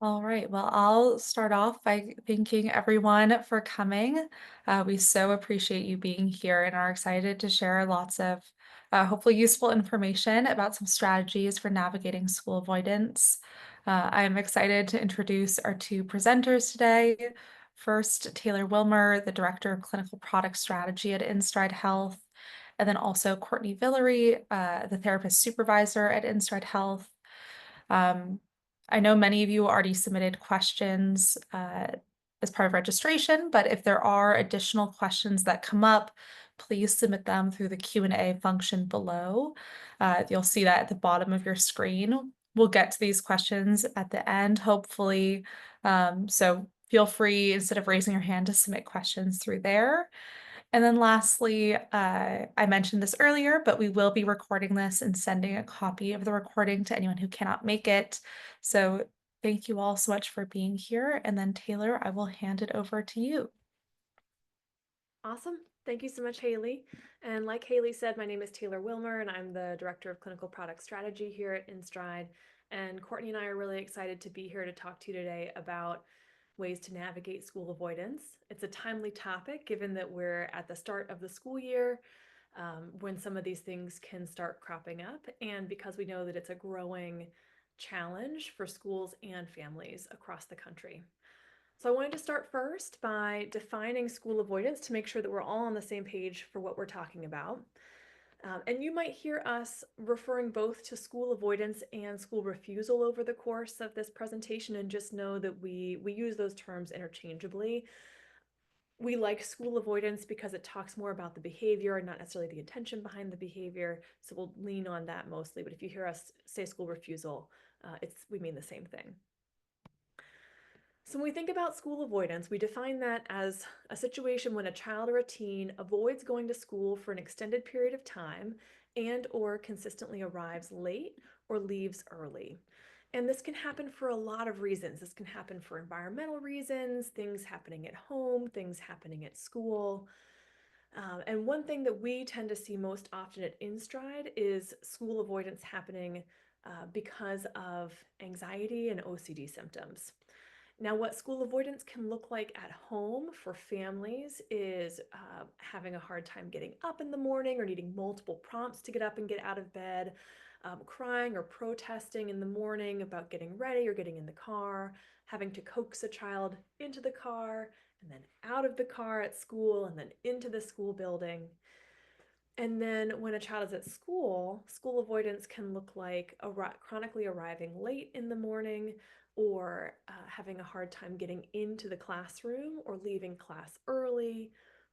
All right. Well, I'll start off by thanking everyone for coming. We so appreciate you being here and are excited to share lots of hopefully useful information about some strategies for navigating school avoidance. I'm excited to introduce our two presenters today. First, Taylor Wilmer, the Director of Clinical Product Strategy at InStride Health, and then also Courtney Villery, the Therapist Supervisor at InStride Health. Um, I know many of you already submitted questions as part of registration, but if there are additional questions that come up, please submit them through the Q&A function below. You'll see that at the bottom of your screen. We'll get to these questions at the end, hopefully. So feel free, instead of raising your hand, to submit questions through there. And then lastly, I mentioned this earlier, but we will be recording this and sending a copy of the recording to anyone who cannot make it. So thank you all so much for being here. And then Taylor, I will hand it over to you. Awesome. Thank you so much, Haley. And like Haley said, my name is Taylor Wilmer, and I'm the Director of Clinical Product Strategy here at InStride. And Courtney and I are really excited to be here to talk to you today about ways to navigate school avoidance. It's a timely topic given that we're at the start of the school year when some of these things can start cropping up, and because we know that it's a growing challenge for schools and families across the country. So I wanted to start first by defining school avoidance to make sure that we're all on the same page for what we're talking about. And you might hear us referring both to school avoidance and school refusal over the course of this presentation, and just know that we use those terms interchangeably. We like school avoidance because it talks more about the behavior and not necessarily the intention behind the behavior. So we'll lean on that mostly. But if you hear us say school refusal, we mean the same thing. So when we think about school avoidance, we define that as a situation when a child or a teen avoids going to school for an extended period of time and or consistently arrives late or leaves early. And this can happen for a lot of reasons. This can happen for environmental reasons, things happening at home, things happening at school. And one thing that we tend to see most often at InStride is school avoidance happening because of anxiety and OCD symptoms. Now, what school avoidance can look like at home for families is having a hard time getting up in the morning or needing multiple prompts to get up and get out of bed, crying or protesting in the morning about getting ready or getting in the car, having to coax a child into the car and then out of the car at school and then into the school building. And then when a child is at school, school avoidance can look like chronically arriving late in the morning or having a hard time getting into the classroom or leaving class early,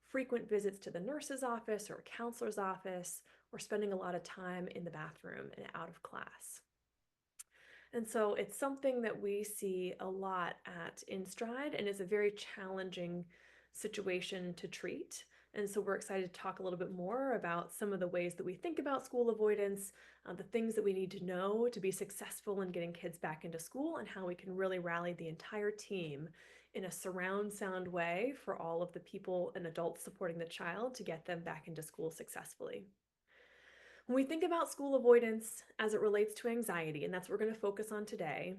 frequent visits to the nurse's office or counselor's office, or spending a lot of time in the bathroom and out of class. And so it's something that we see a lot at InStride and is a very challenging situation to treat. And so we're excited to talk a little bit more about some of the ways that we think about school avoidance, the things that we need to know to be successful in getting kids back into school, and how we can really rally the entire team in a surround sound way for all of the people and adults supporting the child to get them back into school successfully. When we think about school avoidance as it relates to anxiety, and that's what we're going to focus on today,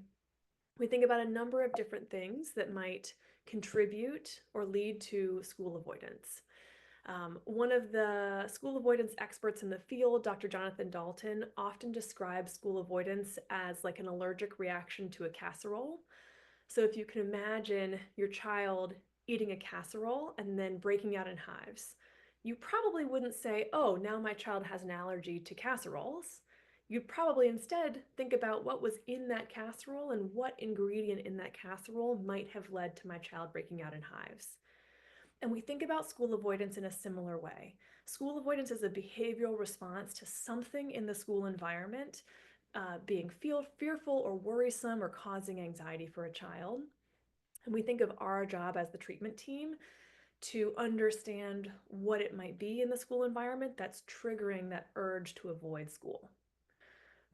we think about a number of different things that might contribute or lead to school avoidance. One of the school avoidance experts in the field, Dr. Jonathan Dalton, often describes school avoidance as like an allergic reaction to a casserole. So if you can imagine your child eating a casserole and then breaking out in hives, you probably wouldn't say, oh, now my child has an allergy to casseroles. You'd probably instead think about what was in that casserole and what ingredient in that casserole might have led to my child breaking out in hives. And we think about school avoidance in a similar way. School avoidance is a behavioral response to something in the school environment being fearful or worrisome or causing anxiety for a child. And we think of our job as the treatment team to understand what it might be in the school environment that's triggering that urge to avoid school.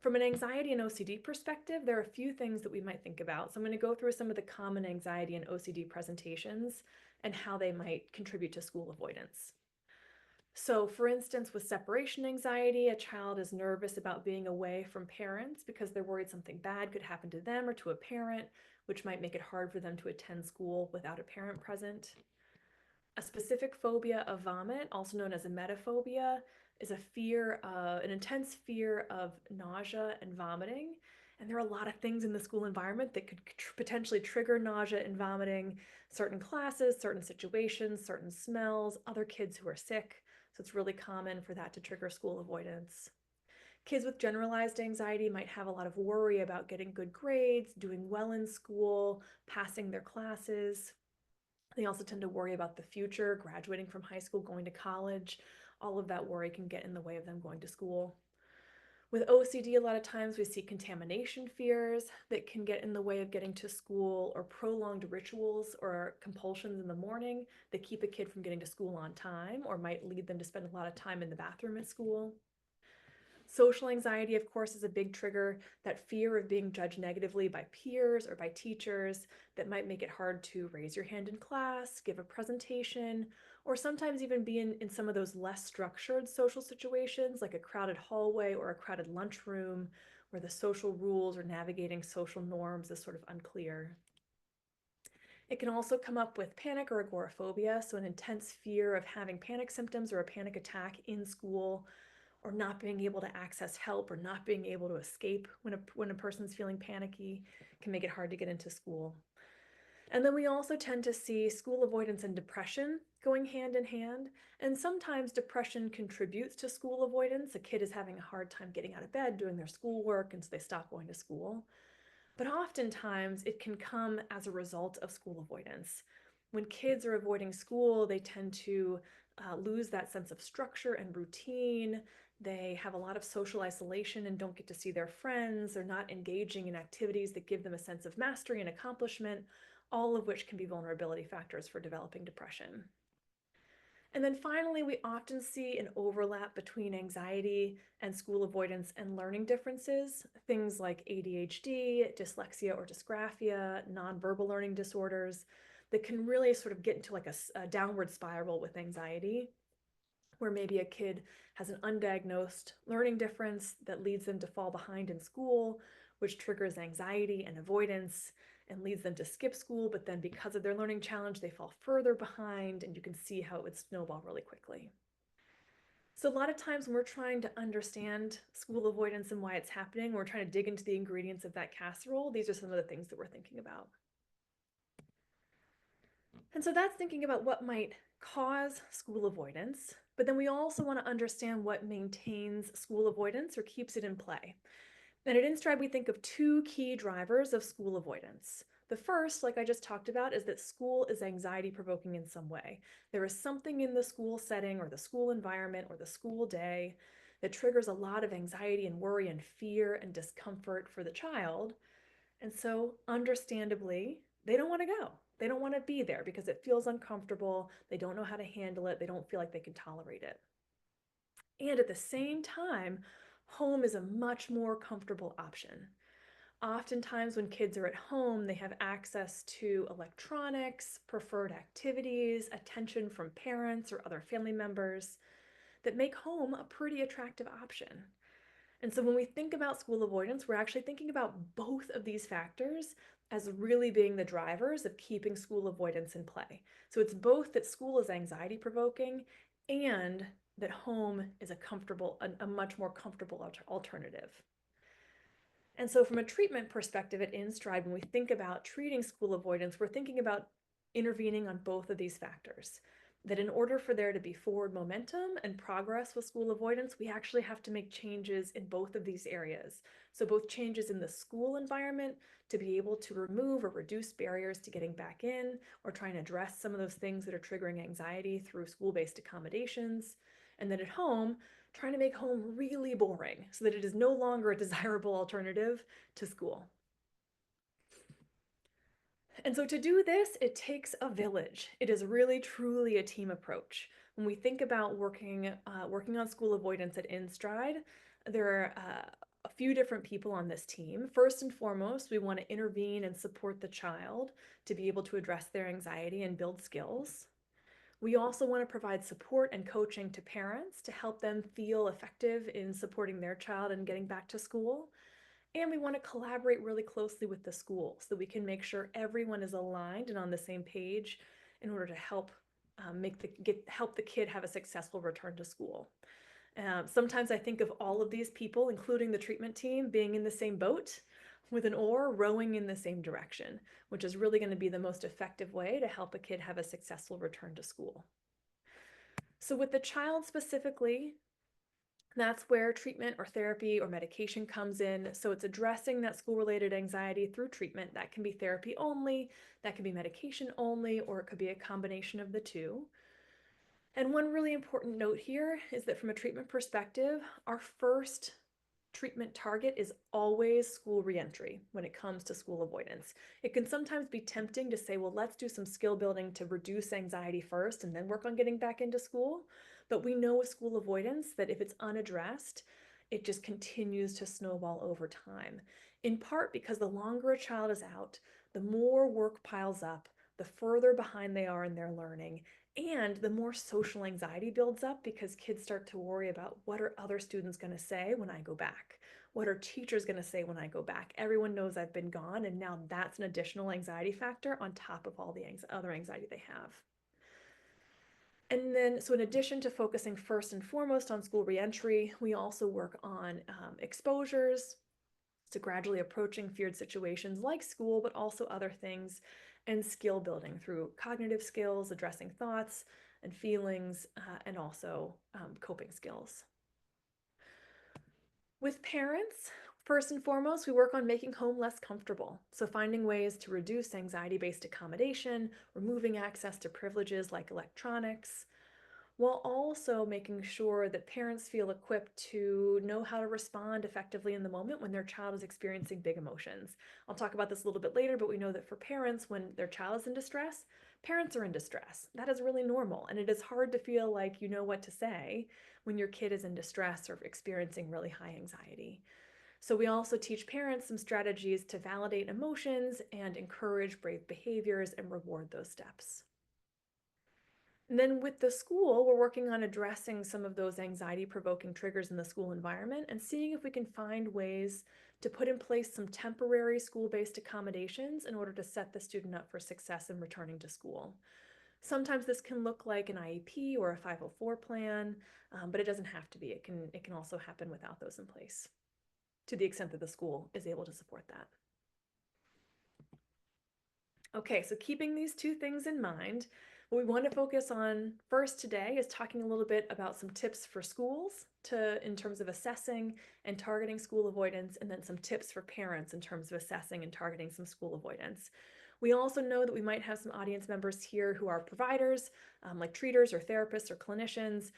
From an anxiety and OCD perspective, there are a few things that we might think about. So I'm going to go through some of the common anxiety and OCD presentations and how they might contribute to school avoidance. So, for instance, with separation anxiety, a child is nervous about being away from parents because they're worried something bad could happen to them or to a parent, which might make it hard for them to attend school without a parent present. A specific phobia of vomit, also known as emetophobia, is an intense fear of nausea and vomiting. And there are a lot of things in the school environment that could potentially trigger nausea and vomiting: certain classes, certain situations, certain smells, other kids who are sick. So it's really common for that to trigger school avoidance. Kids with generalized anxiety might have a lot of worry about getting good grades, doing well in school, passing their classes. They also tend to worry about the future, graduating from high school, going to college. All of that worry can get in the way of them going to school. With OCD, a lot of times we see contamination fears that can get in the way of getting to school, or prolonged rituals or compulsions in the morning that keep a kid from getting to school on time or might lead them to spend a lot of time in the bathroom at school. Social anxiety, of course, is a big trigger. That fear of being judged negatively by peers or by teachers that might make it hard to raise your hand in class, give a presentation, or sometimes even be in some of those less structured social situations, like a crowded hallway or a crowded lunchroom, where the social rules or navigating social norms is sort of unclear. It can also come up with panic or agoraphobia, so an intense fear of having panic symptoms or a panic attack in school, or not being able to access help, or not being able to escape when a person's feeling panicky can make it hard to get into school. And then we also tend to see school avoidance and depression going hand in hand. And sometimes depression contributes to school avoidance. A kid is having a hard time getting out of bed, doing their schoolwork, and so they stop going to school. But oftentimes it can come as a result of school avoidance. When kids are avoiding school, they tend to lose that sense of structure and routine. They have a lot of social isolation and don't get to see their friends. They're not engaging in activities that give them a sense of mastery and accomplishment, all of which can be vulnerability factors for developing depression. And then finally, we often see an overlap between anxiety and school avoidance and learning differences, things like ADHD, dyslexia or dysgraphia, nonverbal learning disorders, that can really sort of get into like a downward spiral with anxiety, where maybe a kid has an undiagnosed learning difference that leads them to fall behind in school, which triggers anxiety and avoidance and leads them to skip school. But then, because of their learning challenge, they fall further behind, and you can see how it would snowball really quickly. So, a lot of times when we're trying to understand school avoidance and why it's happening, we're trying to dig into the ingredients of that casserole. These are some of the things that we're thinking about. And so that's thinking about what might cause school avoidance, but then we also want to understand what maintains school avoidance or keeps it in play. And at InStride, we think of two key drivers of school avoidance. The first, like I just talked about, is that school is anxiety provoking in some way. There is something in the school setting or the school environment or the school day that triggers a lot of anxiety and worry and fear and discomfort for the child. And so, understandably, they don't want to go. They don't want to be there because it feels uncomfortable. They don't know how to handle it. They don't feel like they can tolerate it. And at the same time, home is a much more comfortable option. Oftentimes, when kids are at home, they have access to electronics, preferred activities, attention from parents or other family members that make home a pretty attractive option. And so when we think about school avoidance, we're actually thinking about both of these factors as really being the drivers of keeping school avoidance in play. So it's both that school is anxiety provoking and that home is a much more comfortable alternative. And so, from a treatment perspective at InStride, when we think about treating school avoidance, we're thinking about intervening on both of these factors. That in order for there to be forward momentum and progress with school avoidance, we actually have to make changes in both of these areas. So, both changes in the school environment to be able to remove or reduce barriers to getting back in, or try and address some of those things that are triggering anxiety through school based accommodations. And then at home, trying to make home really boring so that it is no longer a desirable alternative to school. And so to do this, it takes a village. It is really truly a team approach. When we think about working on school avoidance at InStride, there are a few different people on this team. First and foremost, we want to intervene and support the child to be able to address their anxiety and build skills. We also want to provide support and coaching to parents to help them feel effective in supporting their child and getting back to school. And we want to collaborate really closely with the school so that we can make sure everyone is aligned and on the same page in order to help help the kid have a successful return to school. Sometimes I think of all of these people, including the treatment team, being in the same boat with an oar rowing in the same direction, which is really going to be the most effective way to help a kid have a successful return to school. So, with the child specifically, that's where treatment or therapy or medication comes in. So, it's addressing that school related anxiety through treatment. That can be therapy only, that can be medication only, or it could be a combination of the two. And one really important note here is that from a treatment perspective, our first treatment target is always school reentry when it comes to school avoidance. It can sometimes be tempting to say, well, let's do some skill building to reduce anxiety first and then work on getting back into school. But we know with school avoidance that if it's unaddressed, it just continues to snowball over time. In part because the longer a child is out, the more work piles up, the further behind they are in their learning, and the more social anxiety builds up because kids start to worry about what are other students going to say when I go back? What are teachers going to say when I go back? Everyone knows I've been gone, and now that's an additional anxiety factor on top of all the other anxiety they have. And then, so in addition to focusing first and foremost on school reentry, we also work on exposures, so gradually approaching feared situations like school, but also other things, and skill building through cognitive skills, addressing thoughts and feelings, and also coping skills. With parents, first and foremost, we work on making home less comfortable. So, finding ways to reduce anxiety based accommodation, removing access to privileges like electronics, while also making sure that parents feel equipped to know how to respond effectively in the moment when their child is experiencing big emotions. I'll talk about this a little bit later, but we know that for parents, when their child is in distress, parents are in distress. That is really normal, and it is hard to feel like you know what to say when your kid is in distress or experiencing really high anxiety. So, we also teach parents some strategies to validate emotions and encourage brave behaviors and reward those steps. And then with the school, we're working on addressing some of those anxiety provoking triggers in the school environment and seeing if we can find ways to put in place some temporary school based accommodations in order to set the student up for success in returning to school. Sometimes this can look like an IEP or a 504 plan, but it doesn't have to be. It can also happen without those in place to the extent that the school is able to support that. Okay, so keeping these two things in mind, what we want to focus on first today is talking a little bit about some tips for schools in terms of assessing and targeting school avoidance, and then some tips for parents in terms of assessing and targeting some school avoidance. We also know that we might have some audience members here who are providers, like treaters or therapists or clinicians.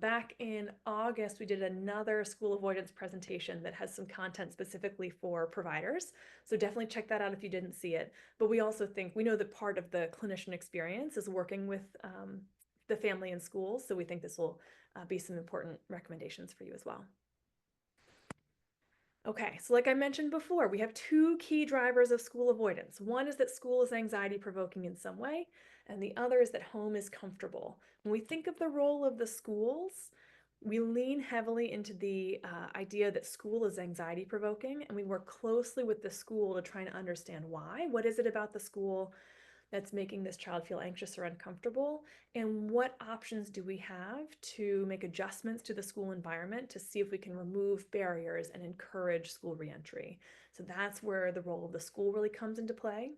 Back in August, we did another school avoidance presentation that has some content specifically for providers. So definitely check that out if you didn't see it. But we also think we know that part of the clinician experience is working with the family and schools. So we think this will be some important recommendations for you as well. Okay, so like I mentioned before, we have two key drivers of school avoidance. One is that school is anxiety provoking in some way, and the other is that home is comfortable. When we think of the role of the schools, we lean heavily into the idea that school is anxiety provoking, and we work closely with the school to try to understand why. What is it about the school that's making this child feel anxious or uncomfortable? And what options do we have to make adjustments to the school environment to see if we can remove barriers and encourage school reentry? So that's where the role of the school really comes into play.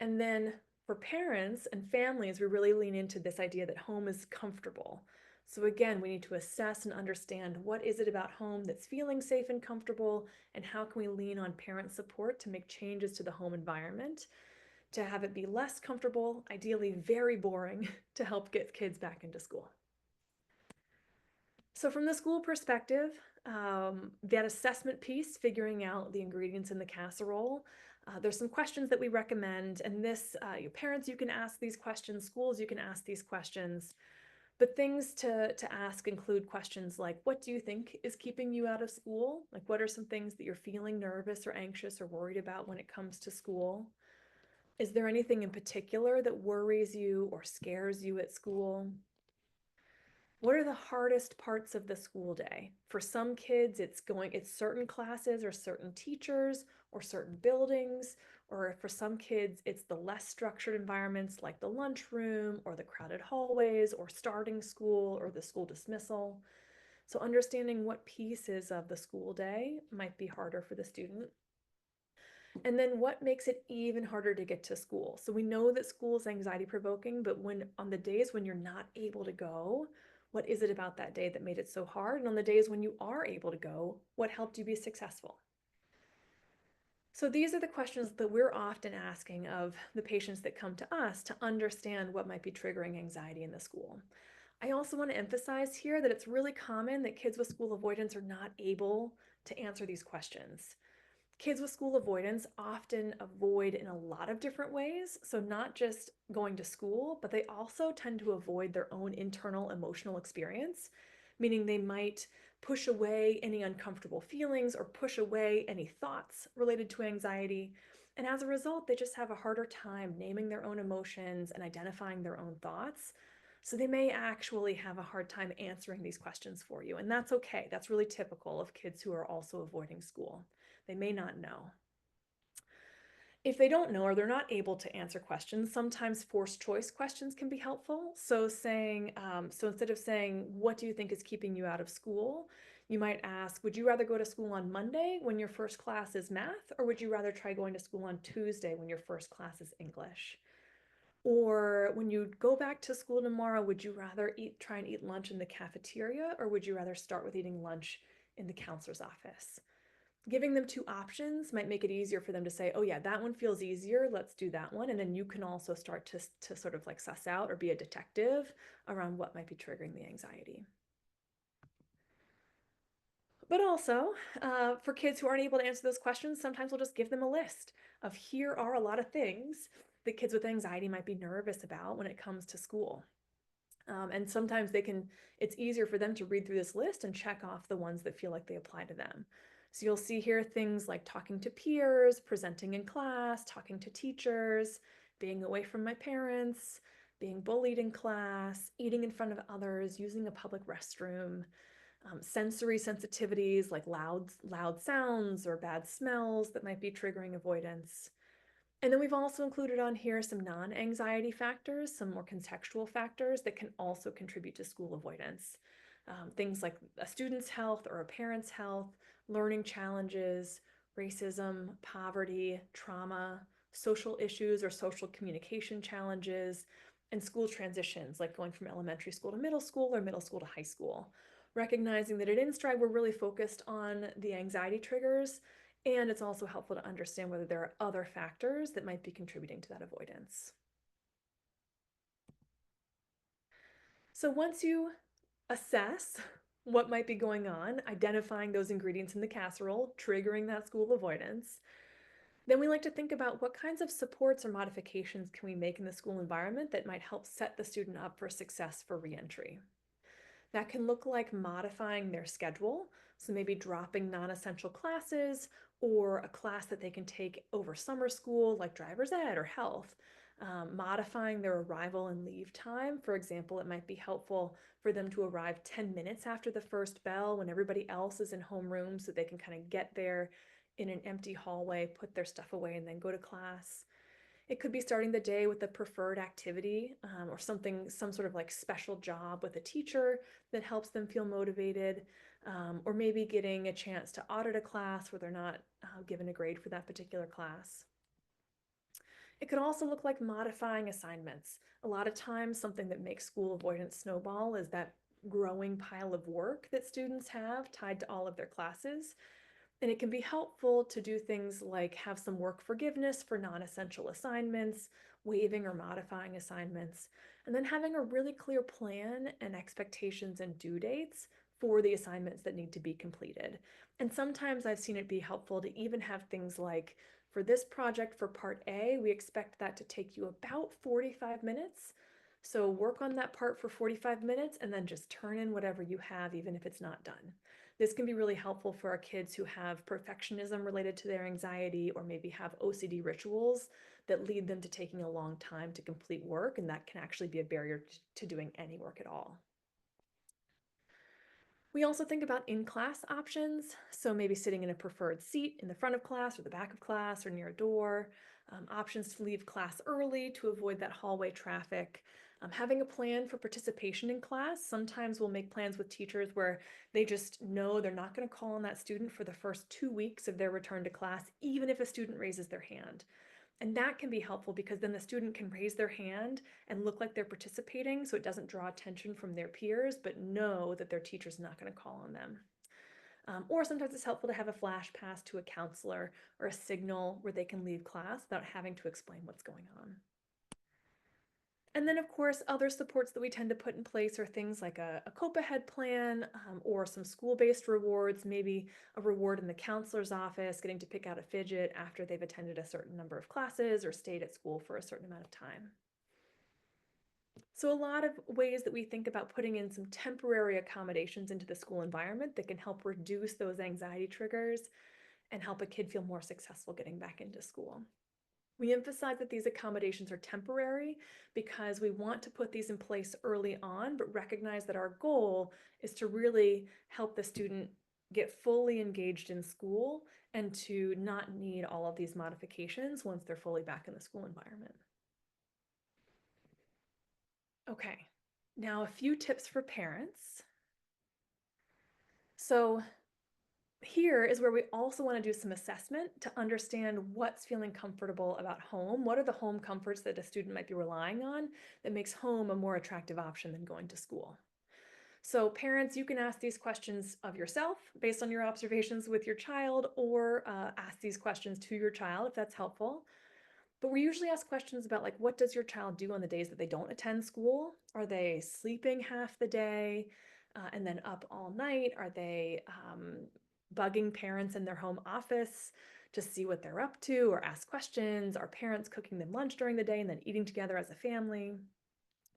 And then for parents and families, we really lean into this idea that home is comfortable. So again, we need to assess and understand what is it about home that's feeling safe and comfortable, and how can we lean on parent support to make changes to the home environment to have it be less comfortable, ideally very boring, to help get kids back into school. So, from the school perspective, that assessment piece, figuring out the ingredients in the casserole, there's some questions that we recommend. And this, parents, you can ask these questions, schools, you can ask these questions. But things to ask include questions like, what do you think is keeping you out of school? Like, what are some things that you're feeling nervous or anxious or worried about when it comes to school? Is there anything in particular that worries you or scares you at school? What are the hardest parts of the school day? For some kids, it's certain classes or certain teachers or certain buildings, or for some kids, it's the less structured environments like the lunchroom or the crowded hallways or starting school or the school dismissal. So understanding what pieces of the school day might be harder for the student. And then what makes it even harder to get to school? So we know that school is anxiety provoking, but when on the days when you're not able to go, what is it about that day that made it so hard? And on the days when you are able to go, what helped you be successful? So these are the questions that we're often asking of the patients that come to us to understand what might be triggering anxiety in the school. I also want to emphasize here that it's really common that kids with school avoidance are not able to answer these questions. Kids with school avoidance often avoid in a lot of different ways. So, not just going to school, but they also tend to avoid their own internal emotional experience, meaning they might push away any uncomfortable feelings or push away any thoughts related to anxiety. And as a result, they just have a harder time naming their own emotions and identifying their own thoughts. So they may actually have a hard time answering these questions for you. And that's okay. That's really typical of kids who are also avoiding school. They may not know. If they don't know or they're not able to answer questions, sometimes forced choice questions can be helpful. So instead of saying, what do you think is keeping you out of school? You might ask, would you rather go to school on Monday when your first class is math, or would you rather try going to school on Tuesday when your first class is English? Or when you go back to school tomorrow, would you rather try and eat lunch in the cafeteria, or would you rather start with eating lunch in the counselor's office? Giving them two options might make it easier for them to say, oh yeah, that one feels easier, let's do that one. And then you can also start to sort of like suss out or be a detective around what might be triggering the anxiety. But also, for kids who aren't able to answer those questions, sometimes we'll just give them a list of here are a lot of things that kids with anxiety might be nervous about when it comes to school. And sometimes it's easier for them to read through this list and check off the ones that feel like they apply to them. So you'll see here things like talking to peers, presenting in class, talking to teachers, being away from my parents, being bullied in class, eating in front of others, using a public restroom, sensory sensitivities like loud sounds or bad smells that might be triggering avoidance. And then we've also included on here some non-anxiety factors, some more contextual factors that can also contribute to school avoidance. Things like a student's health or a parent's health, learning challenges, racism, poverty, trauma, social issues or social communication challenges, and school transitions like going from elementary school to middle school or middle school to high school. Recognizing that at InStride, we're really focused on the anxiety triggers, and it's also helpful to understand whether there are other factors that might be contributing to that avoidance. So once you assess what might be going on, identifying those ingredients in the casserole, triggering that school avoidance, then we like to think about what kinds of supports or modifications can we make in the school environment that might help set the student up for success for reentry. That can look like modifying their schedule. So maybe dropping non-essential classes or a class that they can take over summer school, like driver's ed or health. Modifying their arrival and leave time. For example, it might be helpful for them to arrive 10 minutes after the first bell when everybody else is in homeroom so they can kind of get there in an empty hallway, put their stuff away, and then go to class. It could be starting the day with a preferred activity or some sort of like special job with a teacher that helps them feel motivated, or maybe getting a chance to audit a class where they're not given a grade for that particular class. It could also look like modifying assignments. A lot of times, something that makes school avoidance snowball is that growing pile of work that students have tied to all of their classes. And it can be helpful to do things like have some work forgiveness for non-essential assignments, waiving or modifying assignments, and then having a really clear plan and expectations and due dates for the assignments that need to be completed. And sometimes I've seen it be helpful to even have things like, for this project for part A, we expect that to take you about 45 minutes. So work on that part for 45 minutes and then just turn in whatever you have, even if it's not done. This can be really helpful for our kids who have perfectionism related to their anxiety or maybe have OCD rituals that lead them to taking a long time to complete work, and that can actually be a barrier to doing any work at all. We also think about in-class options, so maybe sitting in a preferred seat in the front of class or the back of class or near a door, options to leave class early to avoid that hallway traffic. Having a plan for participation in class. Sometimes we'll make plans with teachers where they just know they're not going to call on that student for the first 2 weeks of their return to class, even if a student raises their hand. And that can be helpful because then the student can raise their hand and look like they're participating so it doesn't draw attention from their peers, but know that their teacher's not going to call on them. Or sometimes it's helpful to have a flash pass to a counselor or a signal where they can leave class without having to explain what's going on. And then, of course, other supports that we tend to put in place are things like a COPA head plan or some school-based rewards, maybe a reward in the counselor's office, getting to pick out a fidget after they've attended a certain number of classes or stayed at school for a certain amount of time. So a lot of ways that we think about putting in some temporary accommodations into the school environment that can help reduce those anxiety triggers and help a kid feel more successful getting back into school. We emphasize that these accommodations are temporary because we want to put these in place early on, but recognize that our goal is to really help the student get fully engaged in school and to not need all of these modifications once they're fully back in the school environment. Okay, now a few tips for parents. So here is where we also want to do some assessment to understand what's feeling comfortable about home. What are the home comforts that a student might be relying on that makes home a more attractive option than going to school? So parents, you can ask these questions of yourself based on your observations with your child, or ask these questions to your child if that's helpful. But we usually ask questions about like, what does your child do on the days that they don't attend school? Are they sleeping half the day and then up all night? Are they bugging parents in their home office to see what they're up to or ask questions? Are parents cooking them lunch during the day and then eating together as a family?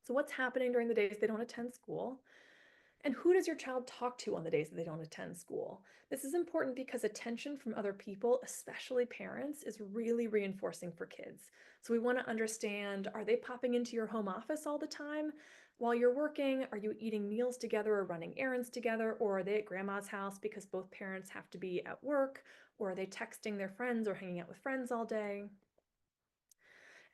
So what's happening during the days they don't attend school? And who does your child talk to on the days that they don't attend school? This is important because attention from other people, especially parents, is really reinforcing for kids. So we want to understand, are they popping into your home office all the time? While you're working, are you eating meals together or running errands together? Or are they at grandma's house because both parents have to be at work? Or are they texting their friends or hanging out with friends all day?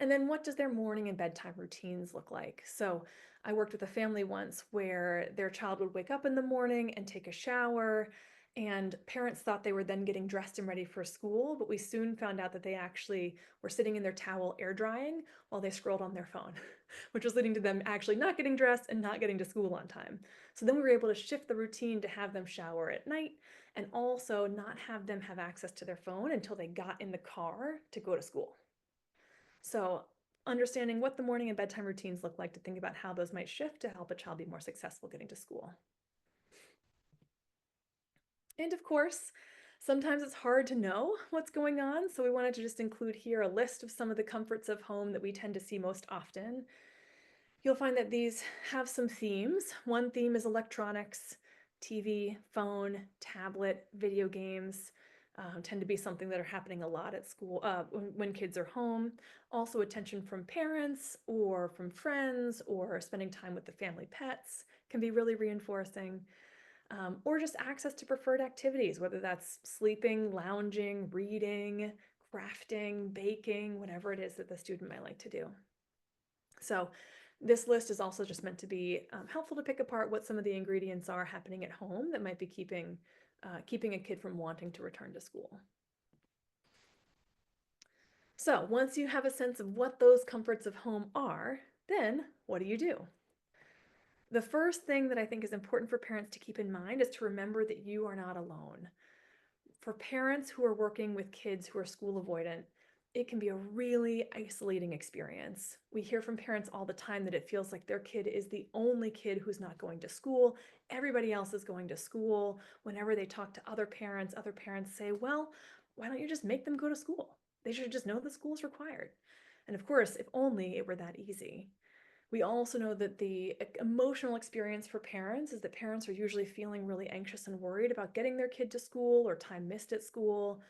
And then what does their morning and bedtime routines look like? So I worked with a family once where their child would wake up in the morning and take a shower, and parents thought they were then getting dressed and ready for school, but we soon found out that they actually were sitting in their towel air drying while they scrolled on their phone, which was leading to them actually not getting dressed and not getting to school on time. So then we were able to shift the routine to have them shower at night and also not have them have access to their phone until they got in the car to go to school. So understanding what the morning and bedtime routines look like to think about how those might shift to help a child be more successful getting to school. And of course, sometimes it's hard to know what's going on, so we wanted to just include here a list of some of the comforts of home that we tend to see most often. You'll find that these have some themes. One theme is electronics, TV, phone, tablet, video games. Tend to be something that are happening a lot at school when kids are home. Also, attention from parents or from friends or spending time with the family pets can be really reinforcing. Or just access to preferred activities, whether that's sleeping, lounging, reading, crafting, baking, whatever it is that the student might like to do. So this list is also just meant to be helpful to pick apart what some of the ingredients are happening at home that might be keeping a kid from wanting to return to school. So once you have a sense of what those comforts of home are, then what do you do? The first thing that I think is important for parents to keep in mind is to remember that you are not alone. For parents who are working with kids who are school avoidant, it can be a really isolating experience. We hear from parents all the time that it feels like their kid is the only kid who's not going to school. Everybody else is going to school. Whenever they talk to other parents say, well, why don't you just make them go to school? They should just know the school is required. And of course, if only it were that easy. We also know that the emotional experience for parents is that parents are usually feeling really anxious and worried about getting their kid to school or time missed at school.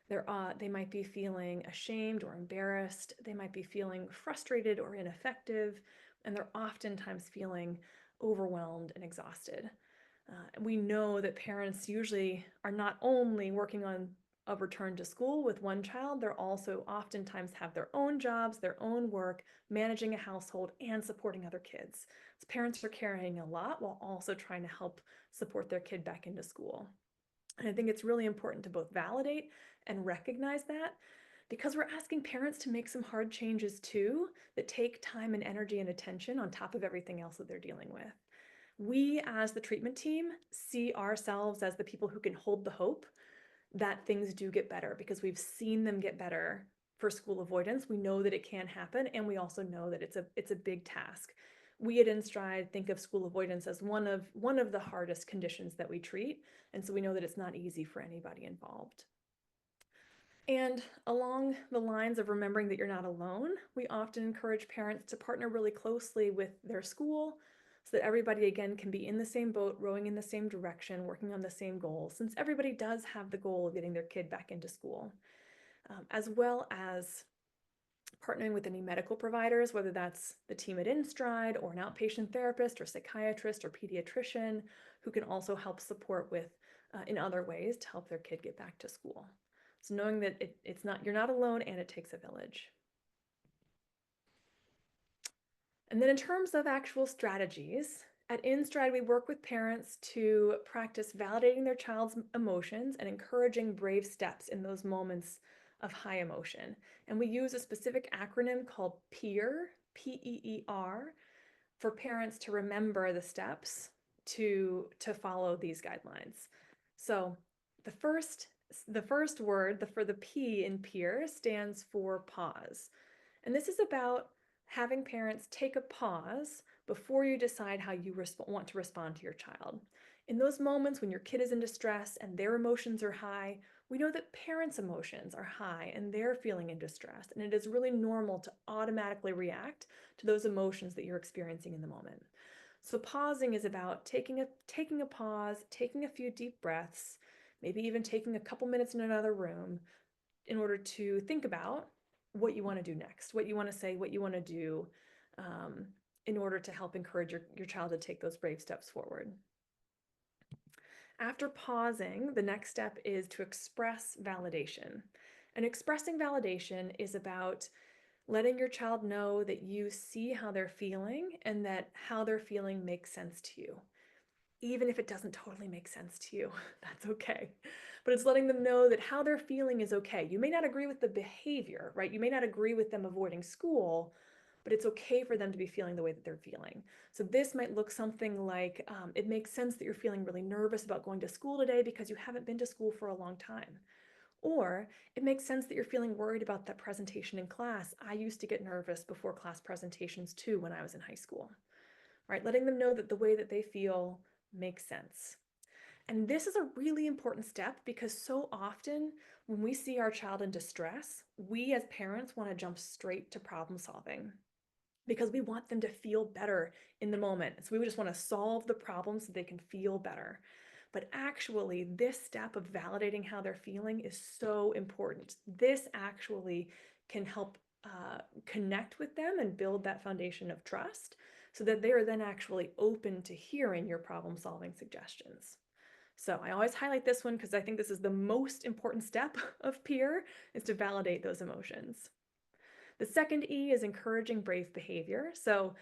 They might be feeling ashamed or embarrassed. They might be feeling frustrated or ineffective, and they're oftentimes feeling overwhelmed and exhausted. We know that parents usually are not only working on a return to school with one child, they're also oftentimes have their own jobs, their own work, managing a household, and supporting other kids. So parents are carrying a lot while also trying to help support their kid back into school. And I think it's really important to both validate and recognize that because we're asking parents to make some hard changes too that take time and energy and attention on top of everything else that they're dealing with. We, as the treatment team, see ourselves as the people who can hold the hope that things do get better because we've seen them get better for school avoidance. We know that it can happen, and we also know that it's a big task. We at InStride think of school avoidance as one of the hardest conditions that we treat, and so we know that it's not easy for anybody involved. And along the lines of remembering that you're not alone, we often encourage parents to partner really closely with their school so that everybody, again, can be in the same boat, rowing in the same direction, working on the same goal, since everybody does have the goal of getting their kid back into school, as well as partnering with any medical providers, whether that's the team at InStride or an outpatient therapist or psychiatrist or pediatrician, who can also help support with in other ways to help their kid get back to school. So knowing that it's not you're not alone and it takes a village. And then in terms of actual strategies, at InStride, we work with parents to practice validating their child's emotions and encouraging brave steps in those moments of high emotion. And we use a specific acronym called PEER, P-E-E-R, for parents to remember the steps to follow these guidelines. So the first the first word, for the P in PEER, stands for pause. And this is about having parents take a pause before you decide how you want to respond to your child. In those moments when your kid is in distress and their emotions are high, we know that parents' emotions are high and they're feeling in distress. And it is really normal to automatically react to those emotions that you're experiencing in the moment. So pausing is about taking a pause, taking a few deep breaths, maybe even taking a couple minutes in another room in order to think about what you want to do next, what you want to say, what you want to do um, in order to help encourage your child to take those brave steps forward. After pausing, the next step is to express validation. And expressing validation is about letting your child know that you see how they're feeling and that how they're feeling makes sense to you. Even if it doesn't totally make sense to you, that's okay. But it's letting them know that how they're feeling is okay. You may not agree with the behavior, right? You may not agree with them avoiding school, but it's okay for them to be feeling the way that they're feeling. So this might look something like it makes sense that you're feeling really nervous about going to school today because you haven't been to school for a long time. Or it makes sense that you're feeling worried about that presentation in class. I used to get nervous before class presentations too when I was in high school, right? Letting them know that the way that they feel makes sense. And this is a really important step because so often when we see our child in distress, we as parents want to jump straight to problem solving because we want them to feel better in the moment. So we just want to solve the problem so they can feel better. But actually, this step of validating how they're feeling is so important. This actually can help connect with them and build that foundation of trust so that they are then actually open to hearing your problem solving suggestions. So I always highlight this one because I think this is the most important step of peer is to validate those emotions. The second E is encouraging brave behavior. So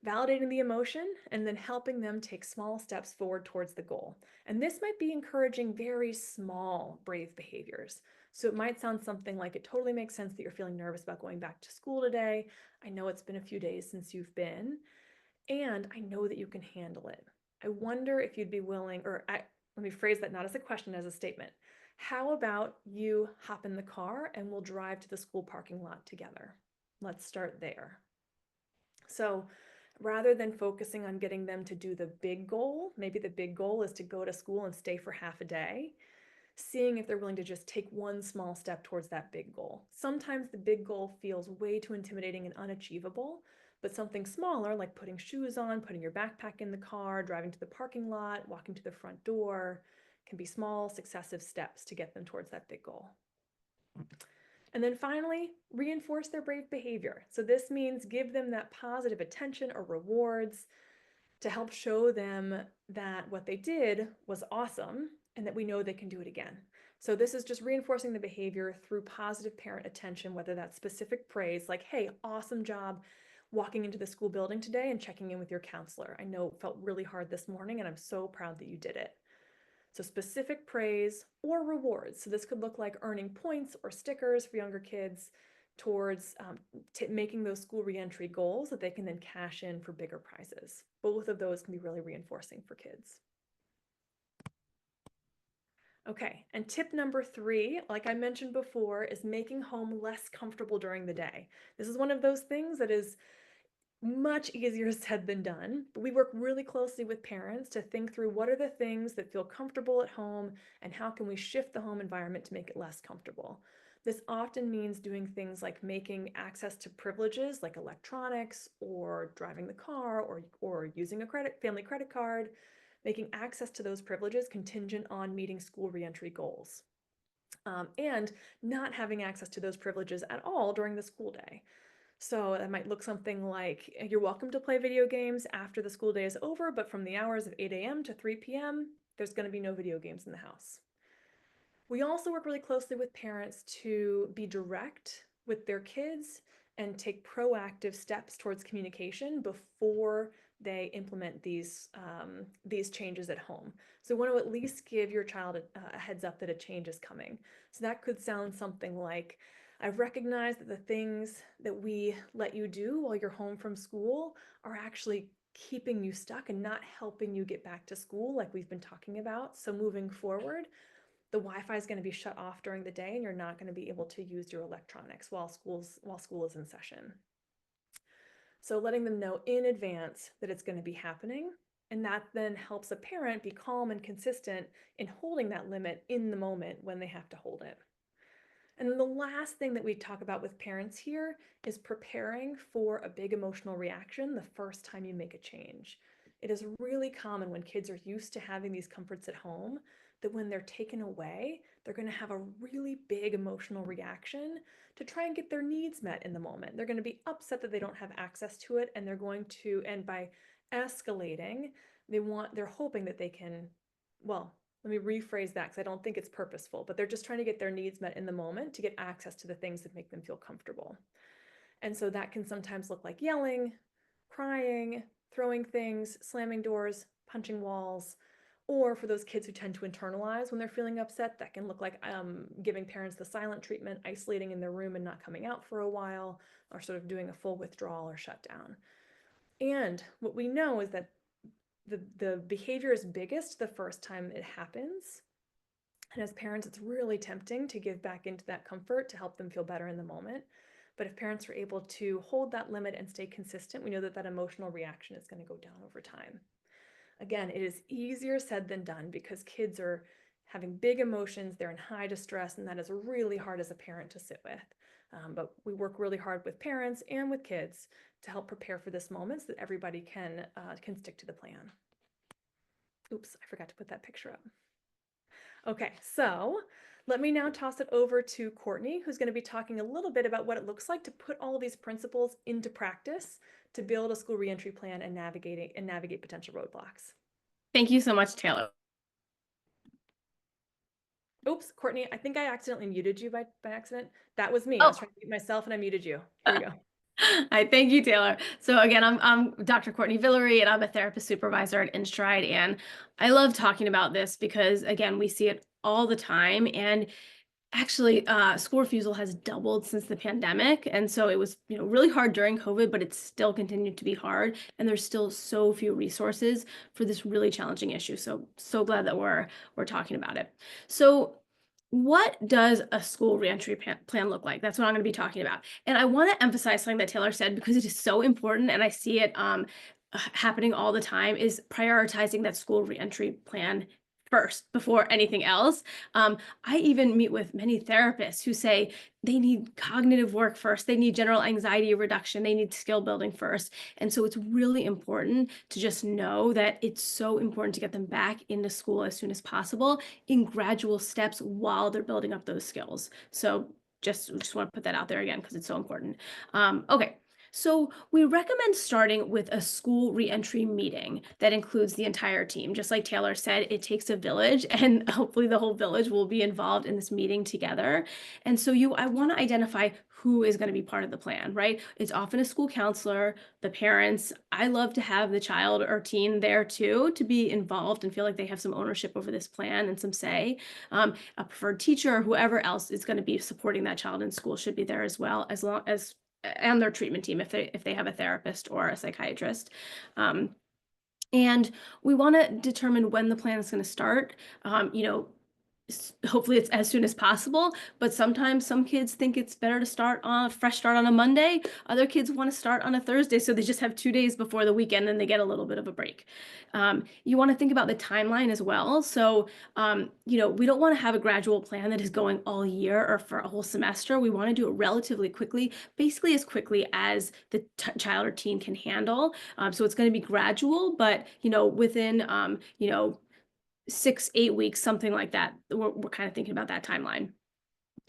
validating the emotion and then helping them take small steps forward towards the goal. And this might be encouraging very small brave behaviors. So it might sound something like it totally makes sense that you're feeling nervous about going back to school today. I know it's been a few days since you've been, and I know that you can handle it. I wonder if you'd be willing, let me phrase that not as a question, as a statement. How about you hop in the car and we'll drive to the school parking lot together? Let's start there. So rather than focusing on getting them to do the big goal, maybe the big goal is to go to school and stay for half a day, seeing if they're willing to just take one small step towards that big goal. Sometimes the big goal feels way too intimidating and unachievable, But something smaller, like putting shoes on, putting your backpack in the car, driving to the parking lot, walking to the front door, can be small, successive steps to get them towards that big goal. And then finally, reinforce their brave behavior. So this means give them that positive attention or rewards to help show them that what they did was awesome and that we know they can do it again. So this is just reinforcing the behavior through positive parent attention, whether that's specific praise, like, hey, awesome job walking into the school building today and checking in with your counselor. I know it felt really hard this morning and I'm so proud that you did it. So specific praise or rewards. So this could look like earning points or stickers for younger kids towards making those school reentry goals that they can then cash in for bigger prizes. Both of those can be really reinforcing for kids. Okay, and tip number 3, like I mentioned before, is making home less comfortable during the day. This is one of those things that is much easier said than done, but we work really closely with parents to think through what are the things that feel comfortable at home and how can we shift the home environment to make it less comfortable. This often means doing things like making access to privileges like electronics or driving the car or using a family credit card, making access to those privileges contingent on meeting school reentry goals. And not having access to those privileges at all during the school day. So that might look something like you're welcome to play video games after the school day is over, but from the hours of 8 a.m. to 3 p.m., there's going to be no video games in the house. We also work really closely with parents to be direct with their kids and take proactive steps towards communication before they implement these changes at home. So we want to at least give your child a heads up that a change is coming. So that could sound something like, I've recognized that the things that we let you do while you're home from school are actually keeping you stuck and not helping you get back to school like we've been talking about. So moving forward, the Wi-Fi is going to be shut off during the day and you're not going to be able to use your electronics while school is in session. So letting them know in advance that it's going to be happening, and that then helps a parent be calm and consistent in holding that limit in the moment when they have to hold it. And then the last thing that we talk about with parents here is preparing for a big emotional reaction the first time you make a change. It is really common when kids are used to having these comforts at home that when they're taken away, they're going to have a really big emotional reaction to try and get their needs met in the moment. They're going to be upset that they don't have access to it, and they're going to, and by escalating, they're hoping that they can, well, let me rephrase that because I don't think it's purposeful, but they're just trying to get their needs met in the moment to get access to the things that make them feel comfortable. And so that can sometimes look like yelling, crying, throwing things, slamming doors, punching walls, or for those kids who tend to internalize when they're feeling upset, that can look like giving parents the silent treatment, isolating in their room and not coming out for a while, or sort of doing a full withdrawal or shutdown. And what we know is that the behavior is biggest the first time it happens. And as parents, it's really tempting to give back into that comfort to help them feel better in the moment. But if parents are able to hold that limit and stay consistent, we know that that emotional reaction is going to go down over time. Again, it is easier said than done because kids are having big emotions, they're in high distress, and that is really hard as a parent to sit with. But we work really hard with parents and with kids to help prepare for this moment so that everybody can stick to the plan. Oops, I forgot to put that picture up. Okay, so let me now toss it over to Courtney, who's going to be talking a little bit about what it looks like to put all these principles into practice to build a school reentry plan and navigate potential roadblocks. Thank you so much, Taylor. Oops, Courtney, I think I accidentally muted you by accident. That was me. I Oh, was trying to mute myself and I muted you. Here we go. I thank you, Taylor. So again, I'm Dr. Courtney Villery, and I'm a therapist supervisor at InStride. And I love talking about this because, again, we see it all the time. And actually, school refusal has doubled since the pandemic. And so it was, really hard during COVID, but it's still continued to be hard. And there's still so few resources for this really challenging issue. So glad that we're talking about it. So what does a school reentry plan look like? That's what I'm going to be talking about. And I want to emphasize something that Taylor said because it is so important, and I see it happening all the time, is prioritizing that school reentry plan first before anything else. I even meet with many therapists who say they need cognitive work first, they need general anxiety reduction, they need skill building first. And so it's really important to just know that it's so important to get them back into school as soon as possible in gradual steps while they're building up those skills. So just want to put that out there again because it's so important. Okay. So we recommend starting with a school reentry meeting that includes the entire team. Just like Taylor said, it takes a village, and hopefully the whole village will be involved in this meeting together. And so I want to identify who is going to be part of the plan, right? It's often a school counselor, the parents. I love to have the child or teen there too to be involved and feel like they have some ownership over this plan and some say. A preferred teacher or whoever else is going to be supporting that child in school should be there as well, as long as and their treatment team if they have a therapist or a psychiatrist. Um, and we want to determine when the plan is going to start. Hopefully it's as soon as possible, but sometimes some kids think it's better to start on a fresh start on a Monday. Other kids want to start on a Thursday, so they just have 2 days before the weekend and they get a little bit of a break. You want to think about the timeline as well. So, we don't want to have a gradual plan that is going all year or for a whole semester. We want to do it relatively quickly, basically as quickly as the child or teen can handle. So it's going to be gradual, but within 6, 8 weeks, something like that. We're kind of thinking about that timeline.